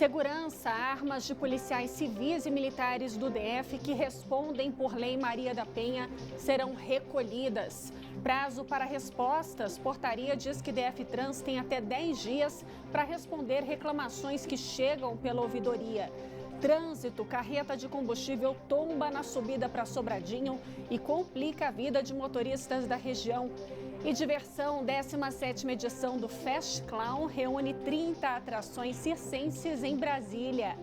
Segurança, armas de policiais civis e militares do DF que respondem por Lei Maria da Penha serão recolhidas. Prazo para respostas, portaria diz que DF Trans tem até 10 dias para responder reclamações que chegam pela ouvidoria. Trânsito, carreta de combustível tomba na subida para Sobradinho e complica a vida de motoristas da região. E diversão, 17ª edição do Fast Clown reúne 30 atrações circenses em Brasília.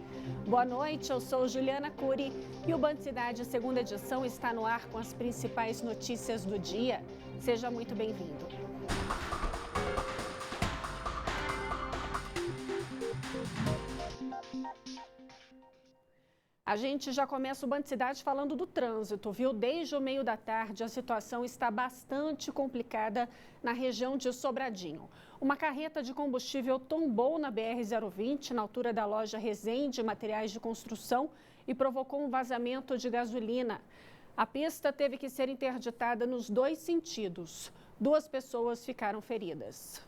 Boa noite, eu sou Juliana Cury e o Band Cidade segunda edição está no ar com as principais notícias do dia. Seja muito bem-vindo. A gente já começa o Band Cidade falando do trânsito, viu? Desde o meio da tarde, a situação está bastante complicada na região de Sobradinho. Uma carreta de combustível tombou na BR-020, na altura da loja Resende Materiais de Construção, e provocou um vazamento de gasolina. A pista teve que ser interditada nos dois sentidos. 2 pessoas ficaram feridas.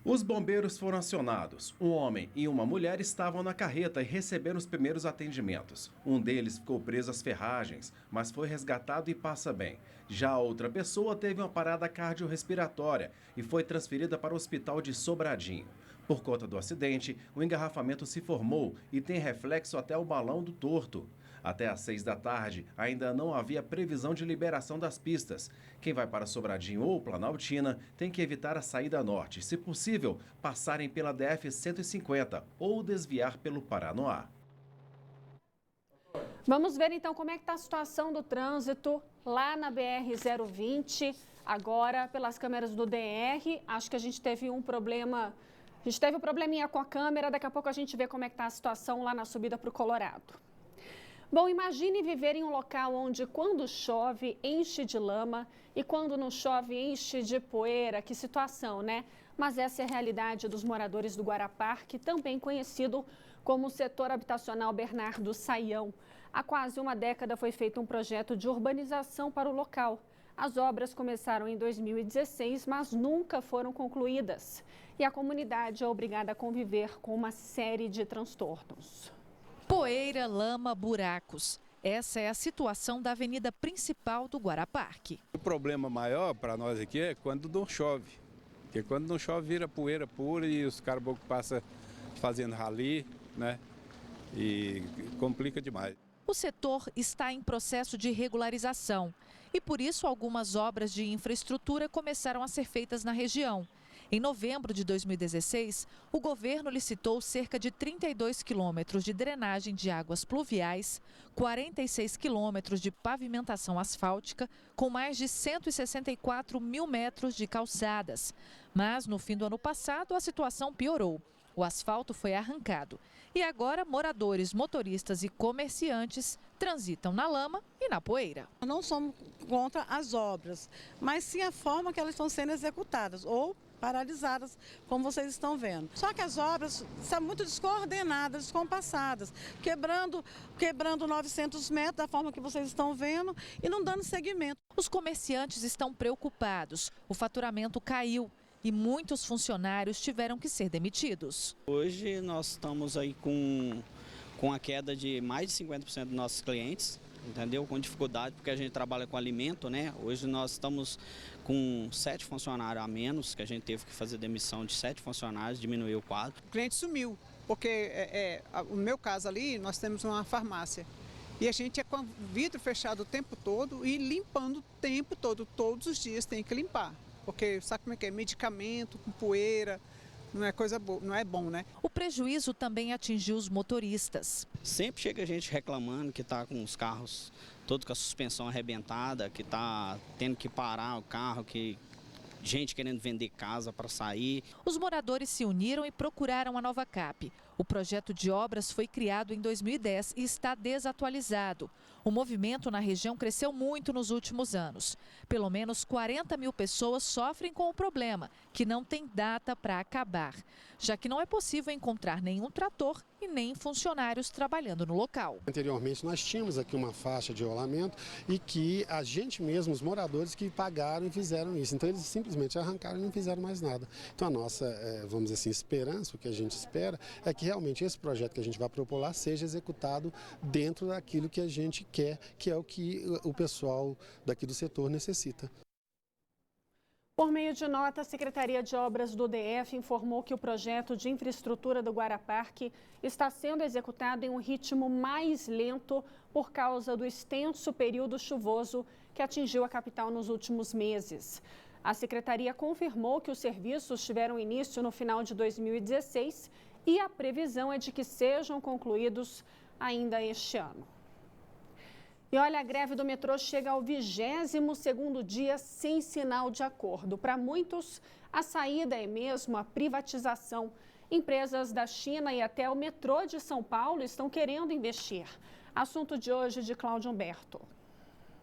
Os bombeiros foram acionados. Um homem e uma mulher estavam na carreta e receberam os primeiros atendimentos. Um deles ficou preso às ferragens, mas foi resgatado e passa bem. Já a outra pessoa teve uma parada cardiorrespiratória e foi transferida para o hospital de Sobradinho. Por conta do acidente, o engarrafamento se formou e tem reflexo até o balão do torto. Até às 6 da tarde, ainda não havia previsão de liberação das pistas. Quem vai para Sobradinho ou Planaltina tem que evitar a saída norte. Se possível, passarem pela DF-150 ou desviar pelo Paranoá. Vamos ver então como é que está a situação do trânsito lá na BR-020. Agora, pelas câmeras do DR, acho que a gente teve um problema... A gente teve um probleminha com a câmera, daqui a pouco a gente vê como é que está a situação lá na subida para o Colorado. Bom, imagine viver em um local onde quando chove enche de lama e quando não chove enche de poeira. Que situação, né? Mas essa é a realidade dos moradores do Guaraparque, também conhecido como o setor habitacional Bernardo Saião. Há quase uma década foi feito um projeto de urbanização para o local. As obras começaram em 2016, mas nunca foram concluídas. E a comunidade é obrigada a conviver com uma série de transtornos. Poeira, lama, buracos. Essa é a situação da avenida principal do Guaraparque. O problema maior para nós aqui é quando não chove. Porque quando não chove vira poeira pura e os caboclos passam fazendo rali, né? E complica demais. O setor está em processo de regularização e por isso algumas obras de infraestrutura começaram a ser feitas na região. Em novembro de 2016, o governo licitou cerca de 32 quilômetros de drenagem de águas pluviais, 46 quilômetros de pavimentação asfáltica, com mais de 164 mil metros de calçadas. Mas, no fim do ano passado, a situação piorou. O asfalto foi arrancado. E agora, moradores, motoristas e comerciantes transitam na lama e na poeira. Não somos contra as obras, mas sim a forma que elas estão sendo executadas, ou paralisadas, como vocês estão vendo. Só que as obras são muito descoordenadas, descompassadas, quebrando 900 metros da forma que vocês estão vendo e não dando seguimento. Os comerciantes estão preocupados. O faturamento caiu e muitos funcionários tiveram que ser demitidos. Hoje nós estamos aí com a queda de mais de 50% dos nossos clientes, entendeu? Com dificuldade, porque a gente trabalha com alimento, né? Hoje nós estamos com 7 funcionários a menos, que a gente teve que fazer demissão de 7 funcionários, diminuiu 4. O cliente sumiu, porque no meu caso ali, nós temos uma farmácia. E a gente é com vidro fechado o tempo todo e limpando o tempo todo, todos os dias tem que limpar. Porque sabe como é que é? Medicamento com poeira, não é coisa boa, não é bom, né? O prejuízo também atingiu os motoristas. Sempre chega gente reclamando que está com os carros todos com a suspensão arrebentada, que está tendo que parar o carro, que gente querendo vender casa para sair. Os moradores se uniram e procuraram a nova CAP. O projeto de obras foi criado em 2010 e está desatualizado. O movimento na região cresceu muito nos últimos anos. Pelo menos 40 mil pessoas sofrem com o problema, que não tem data para acabar, já que não é possível encontrar nenhum trator e nem funcionários trabalhando no local. Anteriormente nós tínhamos aqui uma faixa de rolamento e que a gente mesmo, os moradores que pagaram e fizeram isso. Então eles simplesmente arrancaram e não fizeram mais nada. Então a nossa, vamos dizer assim, esperança, o que a gente espera é que que realmente esse projeto que a gente vai propor seja executado dentro daquilo que a gente quer, que é o que o pessoal daqui do setor necessita. Por meio de nota, a Secretaria de Obras do DF informou que o projeto de infraestrutura do Guaraparque está sendo executado em um ritmo mais lento por causa do extenso período chuvoso que atingiu a capital nos últimos meses. A Secretaria confirmou que os serviços tiveram início no final de 2016 e a previsão é de que sejam concluídos ainda este ano. E olha, a greve do metrô chega ao 22º dia sem sinal de acordo. Para muitos, a saída é mesmo a privatização. Empresas da China e até o metrô de São Paulo estão querendo investir. Assunto de hoje de Cláudio Humberto.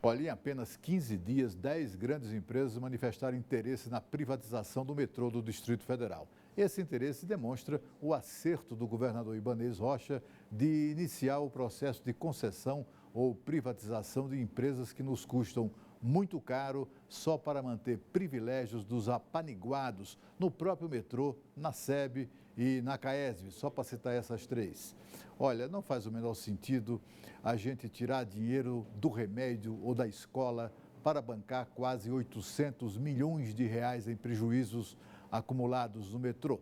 Olha, em apenas 15 dias, 10 grandes empresas manifestaram interesse na privatização do metrô do Distrito Federal. Esse interesse demonstra o acerto do governador Ibanez Rocha de iniciar o processo de concessão ou privatização de empresas que nos custam muito caro só para manter privilégios dos apaniguados no próprio metrô, na SEB e na CAESB, só para citar essas três. Olha, não faz o menor sentido a gente tirar dinheiro do remédio ou da escola para bancar quase 800 milhões de reais em prejuízos acumulados no metrô.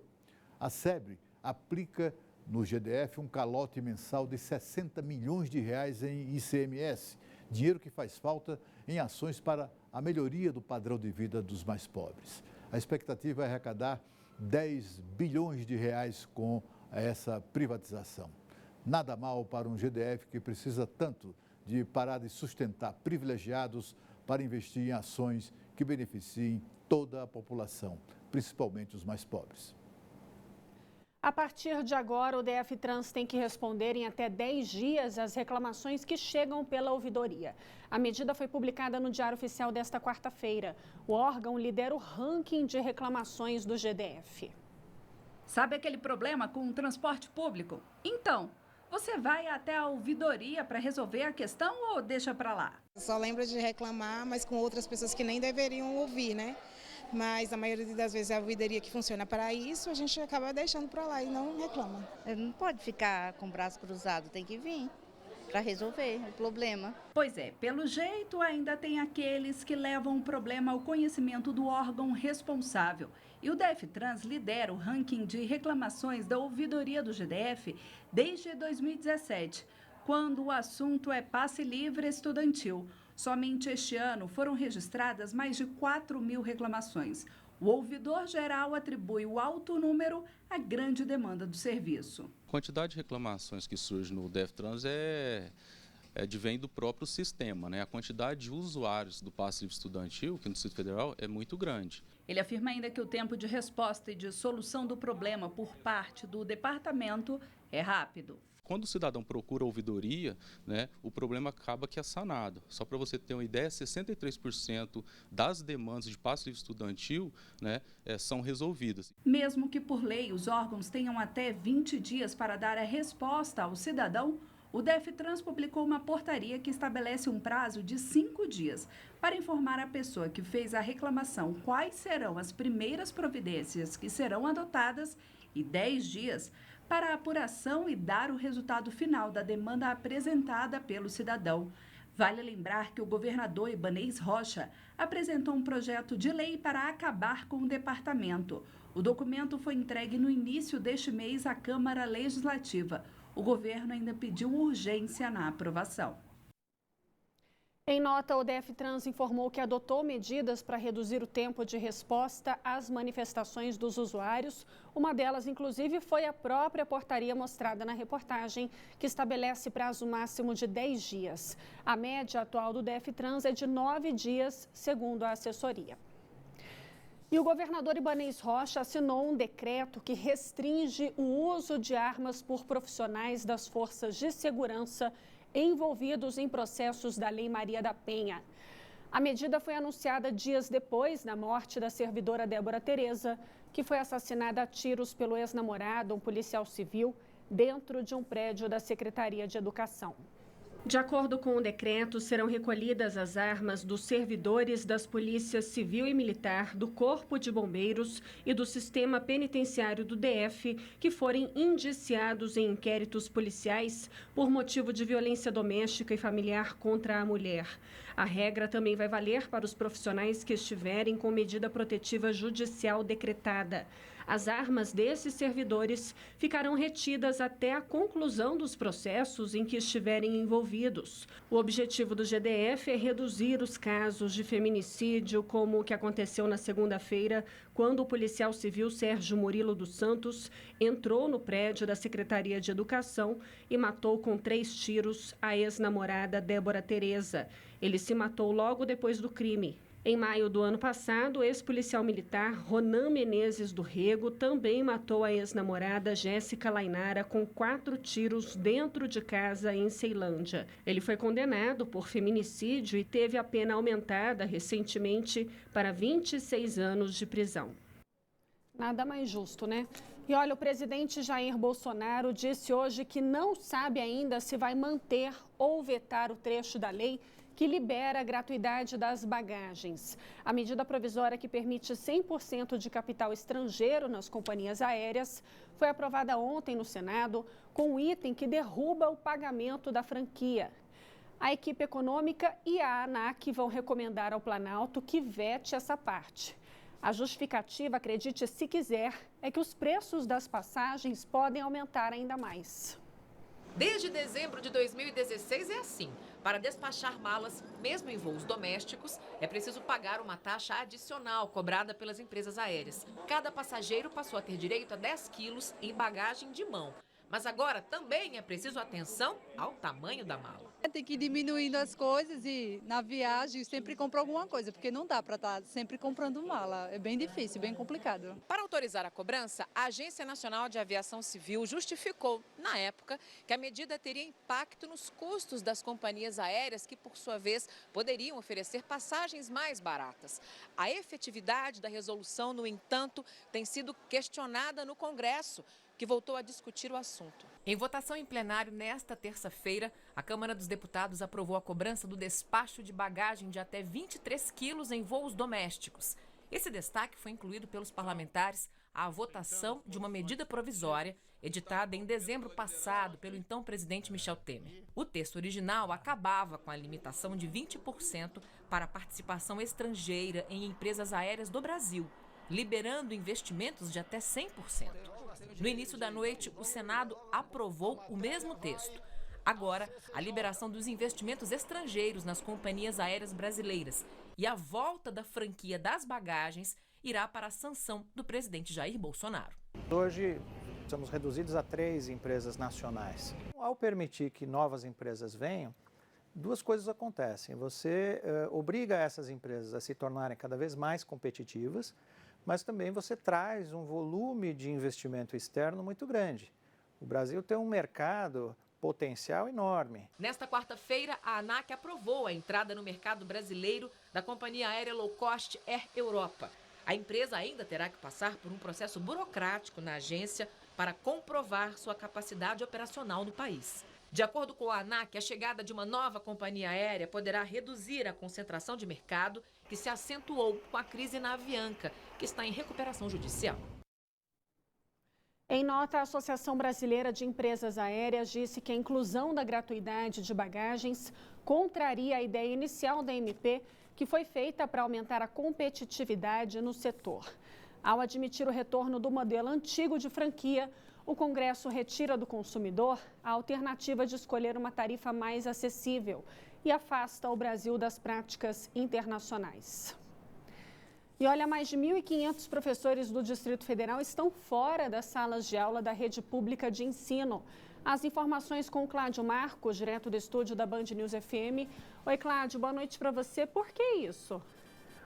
A SEB aplica no GDF um calote mensal de 60 milhões de reais em ICMS, dinheiro que faz falta em ações para a melhoria do padrão de vida dos mais pobres. A expectativa é arrecadar 10 bilhões de reais com essa privatização. Nada mal para um GDF que precisa tanto de parar de sustentar privilegiados para investir em ações que beneficiem toda a população, principalmente os mais pobres. A partir de agora, o DF Trans tem que responder em até 10 dias as reclamações que chegam pela ouvidoria. A medida foi publicada no Diário Oficial desta quarta-feira. O órgão lidera o ranking de reclamações do GDF. Sabe aquele problema com o transporte público? Então, você vai até a ouvidoria para resolver a questão ou deixa para lá? Só lembra de reclamar, mas com outras pessoas que nem deveriam ouvir, né? Mas a maioria das vezes é a ouvidoria que funciona para isso, a gente acaba deixando para lá e não reclama. Não pode ficar com o braço cruzado, tem que vir para resolver o problema. Pois é, pelo jeito ainda tem aqueles que levam o problema ao conhecimento do órgão responsável. E o DF Trans lidera o ranking de reclamações da ouvidoria do GDF desde 2017, quando o assunto é passe livre estudantil. Somente este ano foram registradas mais de 4.000 reclamações. O ouvidor-geral atribui o alto número à grande demanda do serviço. A quantidade de reclamações que surge no DF Trans advém do próprio sistema, né? A quantidade de usuários do passe livre estudantil, que no Distrito Federal, é muito grande. Ele afirma ainda que o tempo de resposta e de solução do problema por parte do departamento é rápido. Quando o cidadão procura ouvidoria, né, o problema acaba que é sanado. Só para você ter uma ideia, 63% das demandas de passe livre estudantil, né, são resolvidas. Mesmo que por lei os órgãos tenham até 20 dias para dar a resposta ao cidadão, o DF Trans publicou uma portaria que estabelece um prazo de 5 dias para informar a pessoa que fez a reclamação quais serão as primeiras providências que serão adotadas e 10 dias para a apuração e dar o resultado final da demanda apresentada pelo cidadão. Vale lembrar que o governador Ibanez Rocha apresentou um projeto de lei para acabar com o departamento. O documento foi entregue no início deste mês à Câmara Legislativa. O governo ainda pediu urgência na aprovação. Em nota, o DF Trans informou que adotou medidas para reduzir o tempo de resposta às manifestações dos usuários. Uma delas, inclusive, foi a própria portaria mostrada na reportagem, que estabelece prazo máximo de 10 dias. A média atual do DF Trans é de 9 dias, segundo a assessoria. E o governador Ibanez Rocha assinou um decreto que restringe o uso de armas por profissionais das forças de segurança envolvidos em processos da Lei Maria da Penha. A medida foi anunciada dias depois da morte da servidora Débora Tereza, que foi assassinada a tiros pelo ex-namorado, um policial civil, dentro de um prédio da Secretaria de Educação. De acordo com o decreto, serão recolhidas as armas dos servidores das polícias civil e militar, do Corpo de Bombeiros e do Sistema Penitenciário do DF que forem indiciados em inquéritos policiais por motivo de violência doméstica e familiar contra a mulher. A regra também vai valer para os profissionais que estiverem com medida protetiva judicial decretada. As armas desses servidores ficarão retidas até a conclusão dos processos em que estiverem envolvidos. O objetivo do GDF é reduzir os casos de feminicídio, como o que aconteceu na segunda-feira, quando o policial civil Sérgio Murilo dos Santos entrou no prédio da Secretaria de Educação e matou com 3 tiros a ex-namorada Débora Tereza. Ele se matou logo depois do crime. Em maio do ano passado, o ex-policial militar Ronan Menezes do Rego também matou a ex-namorada Jéssica Lainara com 4 tiros dentro de casa em Ceilândia. Ele foi condenado por feminicídio e teve a pena aumentada recentemente para 26 anos de prisão. Nada mais justo, né? E olha, o presidente Jair Bolsonaro disse hoje que não sabe ainda se vai manter ou vetar o trecho da lei que libera a gratuidade das bagagens. A medida provisória que permite 100% de capital estrangeiro nas companhias aéreas foi aprovada ontem no Senado com um item que derruba o pagamento da franquia. A equipe econômica e a ANAC vão recomendar ao Planalto que vete essa parte. A justificativa, acredite se quiser, é que os preços das passagens podem aumentar ainda mais. Desde dezembro de 2016 é assim. Para despachar malas, mesmo em voos domésticos, é preciso pagar uma taxa adicional cobrada pelas empresas aéreas. Cada passageiro passou a ter direito a 10 quilos em bagagem de mão. Mas agora também é preciso atenção ao tamanho da mala. Tem que ir diminuindo as coisas e na viagem sempre compra alguma coisa, porque não dá para estar sempre comprando mala. É bem difícil, bem complicado. Para autorizar a cobrança, a Agência Nacional de Aviação Civil justificou, na época, que a medida teria impacto nos custos das companhias aéreas que, por sua vez, poderiam oferecer passagens mais baratas. A efetividade da resolução, no entanto, tem sido questionada no Congresso, que voltou a discutir o assunto. Em votação em plenário nesta terça-feira, a Câmara dos Deputados aprovou a cobrança do despacho de bagagem de até 23 quilos em voos domésticos. Esse destaque foi incluído pelos parlamentares à votação de uma medida provisória editada em dezembro passado pelo então presidente Michel Temer. O texto original acabava com a limitação de 20% para a participação estrangeira em empresas aéreas do Brasil, liberando investimentos de até 100%. No início da noite, o Senado aprovou o mesmo texto. Agora, a liberação dos investimentos estrangeiros nas companhias aéreas brasileiras e a volta da franquia das bagagens irá para a sanção do presidente Jair Bolsonaro. Hoje, somos reduzidos a 3 empresas nacionais. Ao permitir que novas empresas venham, 2 coisas acontecem. Você obriga essas empresas a se tornarem cada vez mais competitivas, mas também você traz um volume de investimento externo muito grande. O Brasil tem um mercado potencial enorme. Nesta quarta-feira, a ANAC aprovou a entrada no mercado brasileiro da companhia aérea low cost Air Europa. A empresa ainda terá que passar por um processo burocrático na agência para comprovar sua capacidade operacional no país. De acordo com a ANAC, a chegada de uma nova companhia aérea poderá reduzir a concentração de mercado que se acentuou com a crise na Avianca, que está em recuperação judicial. Em nota, a Associação Brasileira de Empresas Aéreas disse que a inclusão da gratuidade de bagagens contraria a ideia inicial da MP, que foi feita para aumentar a competitividade no setor. Ao admitir o retorno do modelo antigo de franquia, o Congresso retira do consumidor a alternativa de escolher uma tarifa mais acessível e afasta o Brasil das práticas internacionais. E olha, mais de 1.500 professores do Distrito Federal estão fora das salas de aula da rede pública de ensino. As informações com o Cláudio Marcos, direto do estúdio da Band News FM. Oi, Cláudio, boa noite para você. Por que isso?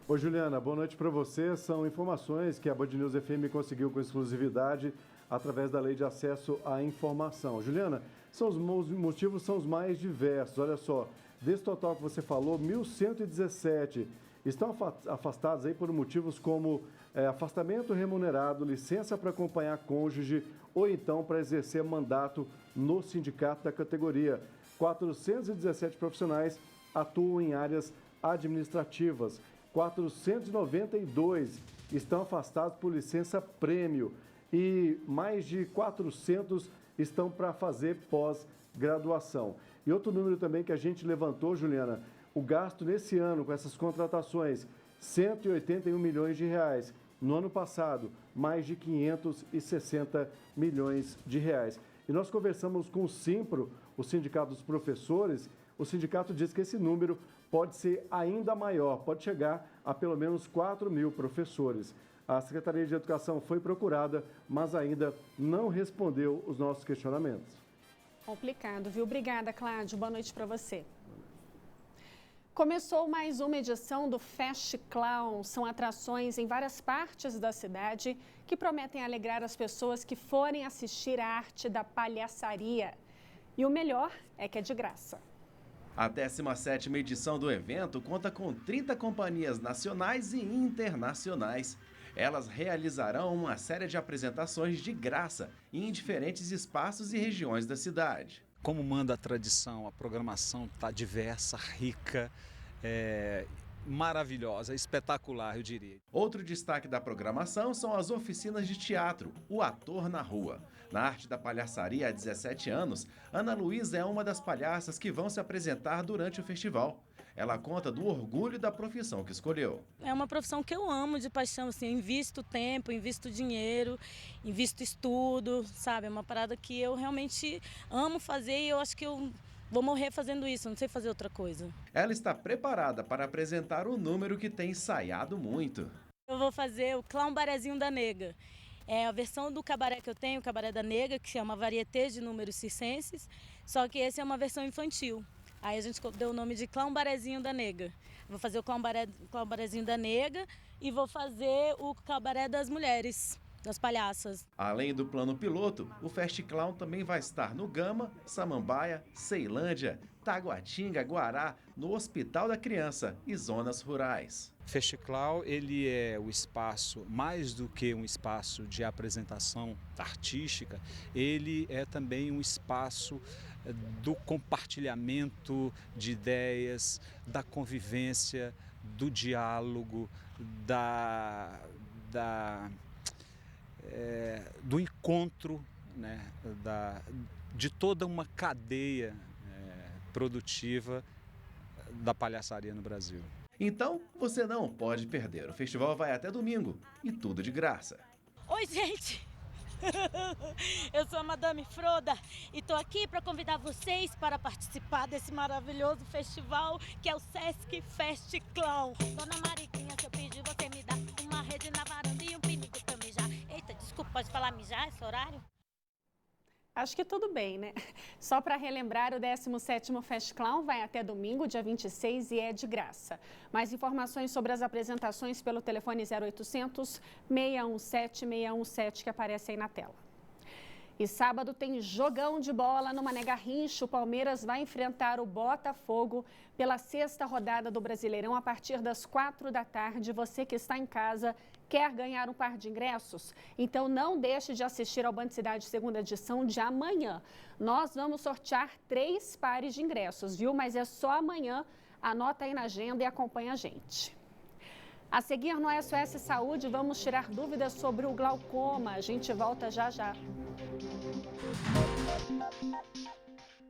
Oi, Juliana, boa noite para você. São informações que a Band News FM conseguiu com exclusividade através da Lei de Acesso à Informação. Juliana, os motivos são os mais diversos. Olha só, desse total que você falou, 1.117 estão afastados aí por motivos como afastamento remunerado, licença para acompanhar cônjuge ou então para exercer mandato no sindicato da categoria. 417 profissionais atuam em áreas administrativas. 492 estão afastados por licença-prêmio e mais de 400 estão para fazer pós-graduação. E outro número também que a gente levantou, Juliana, o gasto nesse ano com essas contratações, 181 milhões de reais. No ano passado, mais de 560 milhões de reais. E nós conversamos com o Simpro, o Sindicato dos Professores. O sindicato diz que esse número pode ser ainda maior, pode chegar a pelo menos 4 mil professores. A Secretaria de Educação foi procurada, mas ainda não respondeu os nossos questionamentos. Complicado, viu? Obrigada, Cláudio. Boa noite para você. Começou mais uma edição do Fast Clown. São atrações em várias partes da cidade que prometem alegrar as pessoas que forem assistir a arte da palhaçaria. E o melhor é que é de graça. A 17ª edição do evento conta com 30 companhias nacionais e internacionais. Elas realizarão uma série de apresentações de graça em diferentes espaços e regiões da cidade. Como manda a tradição, a programação está diversa, rica, maravilhosa, espetacular, eu diria. Outro destaque da programação são as oficinas de teatro, O Ator na Rua. Na arte da palhaçaria há 17 anos, Ana Luísa é uma das palhaças que vão se apresentar durante o festival. Ela conta do orgulho da profissão que escolheu. É uma profissão que eu amo de paixão, assim, eu invisto tempo, invisto dinheiro, invisto estudo, sabe? É uma parada que eu realmente amo fazer e eu acho que eu vou morrer fazendo isso, não sei fazer outra coisa. Ela está preparada para apresentar o número que tem ensaiado muito. Eu vou fazer o Clown Barezinho da Nega. É a versão do cabaré que eu tenho, o Cabaré da Nega, que chama Varieté de Números Circenses, só que esse é uma versão infantil. Aí a gente deu o nome de Clown Barezinho da Nega. Vou fazer o Clown Barezinho da Nega e vou fazer o Cabaré das Mulheres, das palhaças. Além do plano piloto, o Fast Clown também vai estar no Gama, Samambaia, Ceilândia, Taguatinga, Guará, no Hospital da Criança e zonas rurais. Fast Clown, ele é o espaço, mais do que um espaço de apresentação artística, ele é também um espaço do compartilhamento de ideias, da convivência, do diálogo, do encontro, né, de toda uma cadeia produtiva da palhaçaria no Brasil. Então, você não pode perder. O festival vai até domingo e tudo de graça. Oi, gente! Eu sou a Madame Froda e estou aqui para convidar vocês para participar desse maravilhoso festival que é o Sesc Fast Clown. Dona Mariquinha, se eu pedir, você me dá uma rede na varanda e um pinico para mijar. Eita, desculpa, pode falar mijar esse horário? Acho que tudo bem, né? Só para relembrar, o 17º Fast Clown vai até domingo, dia 26, e é de graça. Mais informações sobre as apresentações pelo telefone 0800 617 617 que aparece aí na tela. E sábado tem jogão de bola no Mané Garrincha. O Palmeiras vai enfrentar o Botafogo pela 6ª rodada do Brasileirão a partir das 4 da tarde. Você que está em casa quer ganhar um par de ingressos? Então não deixe de assistir ao Band Cidade segunda edição de amanhã. Nós vamos sortear 3 pares de ingressos, viu? Mas é só amanhã. Anota aí na agenda e acompanha a gente. A seguir no SOS Saúde, vamos tirar dúvidas sobre o glaucoma. A gente volta já já.